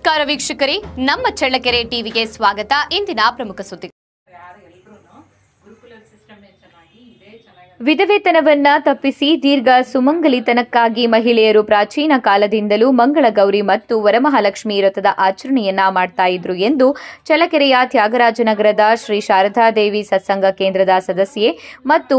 ನಮಸ್ಕಾರ ವೀಕ್ಷಕರೇ, ನಮ್ಮ ಚಳ್ಳಕೆರೆ ಟಿವಿಗೆ ಸ್ವಾಗತ. ಇಂದಿನ ಪ್ರಮುಖ ಸುದ್ದಿ. ವಿಧವೆತನವನ್ನ ತಪ್ಪಿಸಿ ದೀರ್ಘ ಸುಮಂಗಲಿತನಕ್ಕಾಗಿ ಮಹಿಳೆಯರು ಪ್ರಾಚೀನ ಕಾಲದಿಂದಲೂ ಮಂಗಳಗೌರಿ ಮತ್ತು ವರಮಹಾಲಕ್ಷ್ಮಿ ವ್ರತದ ಆಚರಣೆಯನ್ನ ಮಾಡ್ತಾ ಇದ್ರು ಎಂದು ಚಳ್ಳಕೆರೆಯ ತ್ಯಾಗರಾಜನಗರದ ಶ್ರೀ ಶಾರದಾದೇವಿ ಸತ್ಸಂಗ ಕೇಂದ್ರದ ಸದಸ್ಯೆ ಮತ್ತು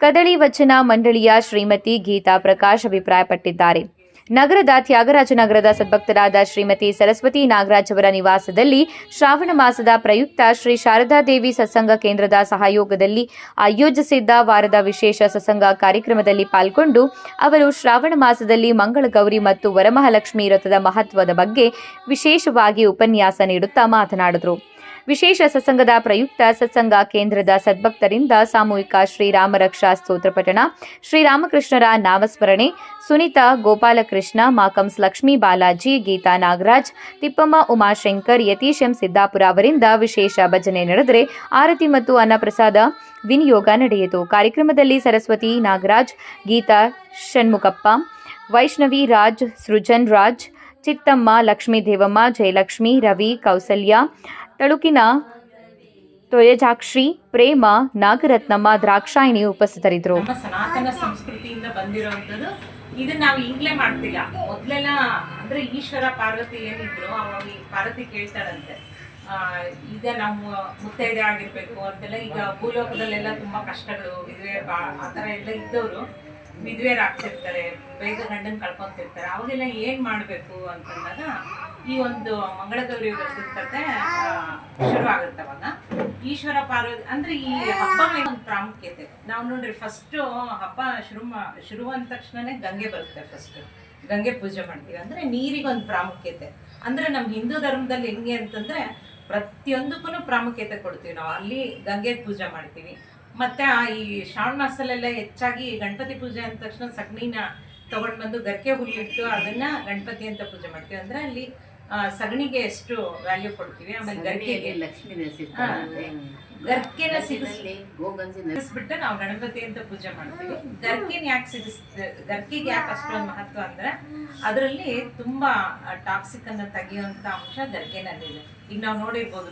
ಕದಳಿ ವಚನ ಮಂಡಳಿಯ ಶ್ರೀಮತಿ ಗೀತಾ ಪ್ರಕಾಶ್ ಅಭಿಪ್ರಾಯಪಟ್ಟಿದ್ದಾರೆ. ನಗರದ ತ್ಯಾಗರಾಜನಗರದ ಸದ್ಭಕ್ತರಾದ ಶ್ರೀಮತಿ ಸರಸ್ವತಿ ನಾಗರಾಜ್ ಅವರ ನಿವಾಸದಲ್ಲಿ ಶ್ರಾವಣ ಮಾಸದ ಪ್ರಯುಕ್ತ ಶ್ರೀ ಶಾರದಾದೇವಿ ಸತ್ಸಂಗ ಕೇಂದ್ರದ ಸಹಯೋಗದಲ್ಲಿ ಆಯೋಜಿಸಿದ್ದ ವಾರದ ವಿಶೇಷ ಸತ್ಸಂಗ ಕಾರ್ಯಕ್ರಮದಲ್ಲಿ ಪಾಲ್ಗೊಂಡು ಅವರು ಶ್ರಾವಣ ಮಾಸದಲ್ಲಿ ಮಂಗಳಗೌರಿ ಮತ್ತು ವರಮಹಾಲಕ್ಷ್ಮಿ ವ್ರತದ ಮಹತ್ವದ ಬಗ್ಗೆ ವಿಶೇಷವಾಗಿ ಉಪನ್ಯಾಸ ನೀಡುತ್ತಾ ಮಾತನಾಡಿದರು. ವಿಶೇಷ ಸತ್ಸಂಗದ ಪ್ರಯುಕ್ತ ಸತ್ಸಂಗ ಕೇಂದ್ರದ ಸದ್ಭಕ್ತರಿಂದ ಸಾಮೂಹಿಕ ಶ್ರೀರಾಮ ರಕ್ಷಾ ಸ್ತೋತ್ರ ಪಠಣ, ಶ್ರೀರಾಮಕೃಷ್ಣರ ನಾಮಸ್ಮರಣೆ, ಸುನೀತಾ ಗೋಪಾಲಕೃಷ್ಣ, ಮಾಕಂಸ್ ಲಕ್ಷ್ಮೀ ಬಾಲಾಜಿ, ಗೀತಾ ನಾಗರಾಜ್, ತಿಪ್ಪಮ್ಮ ಉಮಾಶಂಕರ್, ಯತೀಶ್ ಎಂ ಸಿದ್ದಾಪುರ ಅವರಿಂದ ವಿಶೇಷ ಭಜನೆ ನಡೆದರೆ ಆರತಿ ಮತ್ತು ಅನ್ನಪ್ರಸಾದ ವಿನಿಯೋಗ ನಡೆಯಿತು. ಕಾರ್ಯಕ್ರಮದಲ್ಲಿ ಸರಸ್ವತಿ ನಾಗರಾಜ್, ಗೀತಾ ಷಣ್ಮುಖಪ್ಪ, ವೈಷ್ಣವಿ ರಾಜ್, ಸೃಜನ್ ರಾಜ್, ಚಿತ್ತಮ್ಮ, ಲಕ್ಷ್ಮೀ ದೇವಮ್ಮ, ಜಯಲಕ್ಷ್ಮಿ, ರವಿ, ಕೌಸಲ್ಯ, ತಳುಕಿನ ತೊಯಜಾಕ್ಷಿ, ಪ್ರೇಮ, ನಾಗರತ್ನಮ್ಮ, ದ್ರಾಕ್ಷಾಯಿಣಿ ಉಪಸ್ಥಿತರಿದ್ದರು. ನಮ್ಮ ಸನಾತನ ಸಂಸ್ಕೃತಿಯಿಂದ ಬಂದಿರೋಂಥದ್ದು ಇದನ್ನ ನಾವು ಈಗಲೇ ಮಾಡ್ತಿಲ್ಲ. ಮೊದಲೆಲ್ಲ ಅಂದ್ರೆ ಈಶ್ವರ ಪಾರ್ವತಿ ಏನಿದ್ರು ಅವಾಗ ಪಾರ್ವತಿ ಕೇಳ್ತಾಳಂತೆ, ಈಗ ನಾವು ಮುತ್ತೈದೆ ಆಗಿರ್ಬೇಕು ಅಂತೆಲ್ಲ. ಈಗ ಭೂಲೋಕದಲ್ಲೆಲ್ಲ ತುಂಬಾ ಕಷ್ಟಗಳು, ವಿಧವೆ ಆ ಥರ ಎಲ್ಲ ಇದ್ದವರು ವಿಧವೆಯರಾಗ್ತಿರ್ತಾರೆ, ಬೇಗ ಗಂಡನ ಕಳ್ಕೊಂತಿರ್ತಾರೆ. ಅವಾಗೆಲ್ಲ ಏನ್ ಮಾಡ್ಬೇಕು ಅಂತಂದಾಗ ಈ ಒಂದು ಮಂಗಳಗೌರಿ ವ್ರತದ ಕತೆ ಶುರು ಆಗುತ್ತೆ. ಅವಾಗ ಈಶ್ವರ ಪಾರ್ವತಿ ಅಂದ್ರೆ ಈ ಹಬ್ಬಗಳಿಗೆ ಒಂದು ಪ್ರಾಮುಖ್ಯತೆ. ನಾವು ನೋಡ್ರಿ ಫಸ್ಟ್ ಹಬ್ಬ ಶುರು ಅಂದ ತಕ್ಷಣನೇ ಗಂಗೆ ಬರುತ್ತೆ. ಫಸ್ಟ್ ಗಂಗೆ ಪೂಜೆ ಮಾಡ್ತೀವಿ, ಅಂದ್ರೆ ನೀರಿಗೊಂದು ಪ್ರಾಮುಖ್ಯತೆ. ಅಂದ್ರೆ ನಮ್ಮ ಹಿಂದೂ ಧರ್ಮದಲ್ಲಿ ಹೆಂಗೆ ಅಂತಂದ್ರೆ ಪ್ರತಿಯೊಂದಕ್ಕೂ ಪ್ರಾಮುಖ್ಯತೆ ಕೊಡ್ತೀವಿ ನಾವು. ಅಲ್ಲಿ ಗಂಗೆ ಪೂಜೆ ಮಾಡ್ತೀವಿ. ಮತ್ತೆ ಈ ಶ್ರಾವಣ ಮಾಸದಲ್ಲೆಲ್ಲ ಹೆಚ್ಚಾಗಿ ಗಣಪತಿ ಪೂಜೆ ಅಂದ ತಕ್ಷಣ ಸಗಣಿನ ತಗೊಂಡ್ ಬಂದು ಗರ್ಕೆ ಹುಲ್ಲಿಟ್ಟು ಅದನ್ನ ಗಣಪತಿ ಅಂತ ಪೂಜೆ ಮಾಡ್ತೀವಿ. ಅಂದ್ರೆ ಅಲ್ಲಿ ಸಗಣಿಗೆ ಎಷ್ಟು ವ್ಯಾಲ್ಯೂ ಕೊಡ್ತೀವಿ. ಆಮೇಲೆ ಗರ್ಕೆಗೆ ಗರ್ಕೆನ ಸಿಗಿಸ್ಬಿಟ್ಟು ನಾವು ಗಣಪತಿ ಅಂತ ಪೂಜೆ ಮಾಡ್ತೀವಿ. ಗರ್ಕೆನ ಯಾಕೆ ಗರ್ಕೆಗೆ ಯಾಕೆ ಅಷ್ಟೊಂದು ಮಹತ್ವ ಅಂದ್ರೆ ಅದರಲ್ಲಿ ತುಂಬಾ ಟಾಕ್ಸಿಕ್ ಅನ್ನ ತೆಗೆಯುವಂತ ಅಂಶ ಗರ್ಕೆನಲ್ಲಿದೆ. ಈಗ ನಾವು ನೋಡಿರ್ಬೋದು.